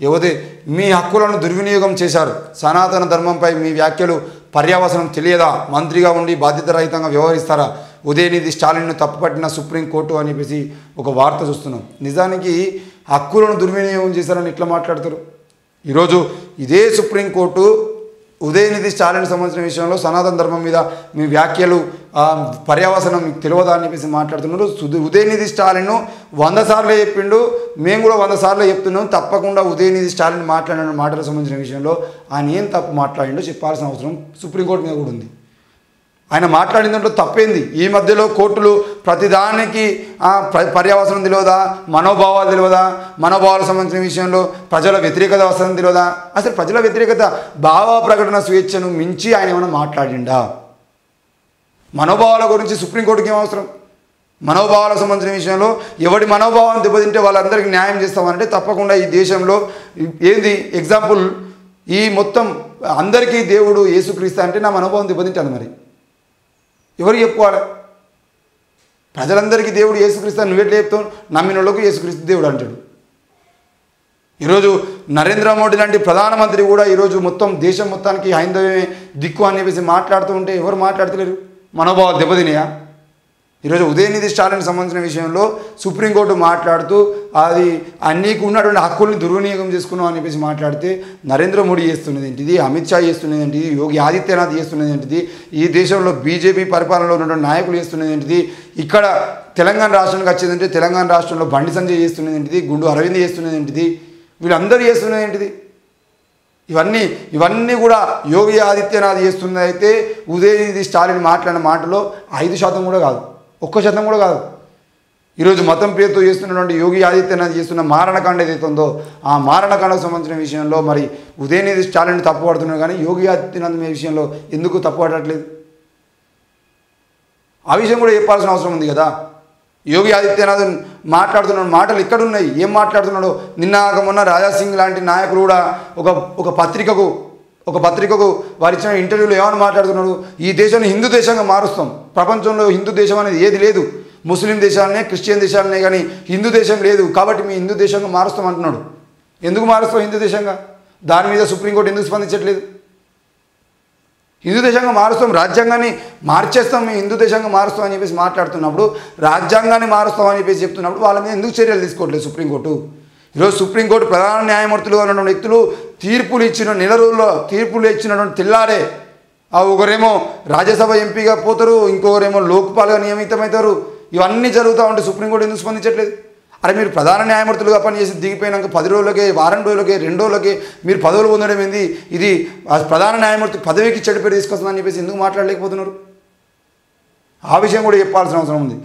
యువతే మీ హక్కులను దుర్వినియోగం చేశారు. సనాతన ధర్మంపై మీ వ్యాఖ్యలు పర్యావసనం తెలియదా? మంత్రిగా ఉండి బాధ్యత రహితంగా వ్యవహరిస్తారా? ఉదయనిధి స్టాలిన్ను తప్పుపట్టిన సుప్రీంకోర్టు అని చెప్పేసి ఒక వార్త చూస్తున్నాం. నిజానికి హక్కులను దుర్వినియోగం చేశారని ఎట్లా మాట్లాడతారు? ఈరోజు ఇదే సుప్రీంకోర్టు ఉదయనిధి స్టాలిన్ సంబంధించిన విషయంలో సనాతన ధర్మం మీద మీ వ్యాఖ్యలు పర్యావసనం మీకు తెలియదా అని చెప్పేసి మాట్లాడుతున్నారు. ఉదయనిధి స్టాలిన్ 100 సార్లు చెప్పిండు, మేము కూడా 100 సార్లు చెప్తున్నాం. తప్పకుండా ఉదయనిధి స్టాలిన్ మాట్లాడిన మాటలకు సంబంధించిన విషయంలో ఆయన ఏం తప్పు మాట్లాడిండో చెప్పాల్సిన అవసరం సుప్రీంకోర్టు మీద కూడా ఉంది. ఆయన మాట్లాడిన దాంట్లో తప్పేంది? ఈ మధ్యలో కోర్టులు ప్రతిదానికి పర్యావసనం తెలియదా, మనోభావాలు తెలియదా, మనోభావాలకు సంబంధించిన విషయంలో ప్రజల వ్యతిరేకత వస్తుందని తెలియదా? అసలు ప్రజల వ్యతిరేకత భావ ప్రకటన స్వేచ్ఛను మించి ఆయన ఏమైనా మాట్లాడిండా? మనోభావాల గురించి సుప్రీంకోర్టుకి ఏం అవసరం? మనోభావాలకు సంబంధించిన విషయంలో ఎవడి మనోభావం దెబ్బతింటే వాళ్ళందరికీ న్యాయం చేస్తామంటే తప్పకుండా ఈ దేశంలో ఏంది ఎగ్జాంపుల్, ఈ మొత్తం అందరికీ దేవుడు యేసుక్రీస్తు అంటే నా మనోభావం దెబ్బతింటాను. మరి ఎవరు చెప్పుకోవాలి? ప్రజలందరికీ దేవుడు యేసుక్రీస్తు నువ్వెట్లా చెప్తావు? నమ్మిన వాళ్ళకు యేసుక్రీస్తు దేవుడు అంటాడు. ఈరోజు నరేంద్ర మోడీ లాంటి ప్రధానమంత్రి కూడా ఈరోజు మొత్తం దేశం మొత్తానికి హైందవమే దిక్కు అని చెప్పేసి మాట్లాడుతూ ఉంటే ఎవరు మాట్లాడతలేరు? మనోభావాలు దెబ్బతినాయా? ఈరోజు ఉదయనిధి స్టాలిన్ సంబంధించిన విషయంలో సుప్రీంకోర్టు మాట్లాడుతూ అది నీకు ఉన్నటువంటి హక్కుల్ని దుర్వినియోగం చేసుకున్నావు అని చెప్పేసి మాట్లాడితే నరేంద్ర మోడీ చేస్తున్నది ఏంటిది, అమిత్ షా చేస్తున్నది ఏంటిది, యోగి ఆదిత్యనాథ్ చేస్తున్నది ఏంటిది, ఈ దేశంలో బీజేపీ పరిపాలనలో ఉన్నటువంటి నాయకులు చేస్తున్నది ఏంటిది, ఇక్కడ తెలంగాణ రాష్ట్రానికి వచ్చేదంటే తెలంగాణ రాష్ట్రంలో బండి సంజయ్ చేస్తున్నది ఏంటిది, గుండు అరవింద్ చేస్తున్నది ఏంటిది, వీళ్ళందరూ చేస్తున్నది ఏంటిది? ఇవన్నీ కూడా యోగి ఆదిత్యనాథ్ చేస్తున్నది అయితే ఉదయనిధి స్టాలిన్ మాట్లాడిన మాటలో 5% కూడా కాదు, 1% కూడా కాదు. ఈరోజు మతం పేరుతో చేస్తున్నటువంటి యోగి ఆదిత్యనాథ్ చేస్తున్న మారణకాండ ఏదైతే ఉందో ఆ మారణకాండకు సంబంధించిన విషయంలో మరి ఉదయనిధి స్టాలిన్ తప్పుపడుతున్నారు, కానీ యోగి ఆదిత్యనాథ్ విషయంలో ఎందుకు తప్పుపడట్లేదు? ఆ విషయం కూడా చెప్పాల్సిన అవసరం ఉంది కదా. యోగి ఆదిత్యనాథ్ మాట్లాడుతున్న మాటలు ఎక్కడున్నాయి? ఏం మాట్లాడుతున్నాడో నిన్న మొన్న రాజాసింగ్ లాంటి నాయకులు కూడా ఒక పత్రికకు వారు ఇచ్చిన ఇంటర్వ్యూలో ఏమని మాట్లాడుతున్నాడు? ఈ దేశాన్ని హిందూ దేశంగా మారుస్తాం, ప్రపంచంలో హిందూ దేశం అనేది ఏది లేదు, ముస్లిం దేశాలనే క్రిస్టియన్ దేశాలనే కానీ హిందూ దేశం లేదు, కాబట్టి మీ హిందూ దేశంగా మారుస్తాం అంటున్నాడు. ఎందుకు మారుస్తాం హిందూ దేశంగా? దాని మీద సుప్రీంకోర్టు ఎందుకు స్పందించట్లేదు? హిందూ దేశంగా మారుస్తాం, రాజ్యాంగాన్ని మార్చేస్తాం, మేము హిందూ దేశంగా మారుస్తాం అని చెప్పేసి మాట్లాడుతున్నప్పుడు, రాజ్యాంగాన్ని మారుస్తాం అని చెప్పేసి చెప్తున్నప్పుడు వాళ్ళ మీద ఎందుకు చర్యలు తీసుకోవట్లేదు సుప్రీంకోర్టు? ఈరోజు సుప్రీంకోర్టు ప్రధాన న్యాయమూర్తులుగా ఉన్నటువంటి వ్యక్తులు తీర్పులు ఇచ్చిన నెల రోజుల్లో తీర్పులు ఇచ్చినటువంటి తెల్లారే ఒకరేమో రాజ్యసభ ఎంపీగా పోతారు, ఇంకొకరేమో లోక్పాల్గా నియమితమవుతారు. ఇవన్నీ జరుగుతూ ఉంటే సుప్రీంకోర్టు ఎందుకు స్పందించట్లేదు? అరే మీరు ప్రధాన న్యాయమూర్తులుగా పనిచేసి దిగిపోయినాక 10 రోజులకే, వారం రోజులకే, 2 రోజులకే మీరు పదవులు పొందడం ఏంది? ఇది ప్రధాన న్యాయమూర్తి పదవికి చెడు పేరు తీసుకొస్తుందని చెప్పేసి ఎందుకు మాట్లాడలేకపోతున్నారు? ఆ విషయం కూడా చెప్పాల్సిన అవసరం ఉంది.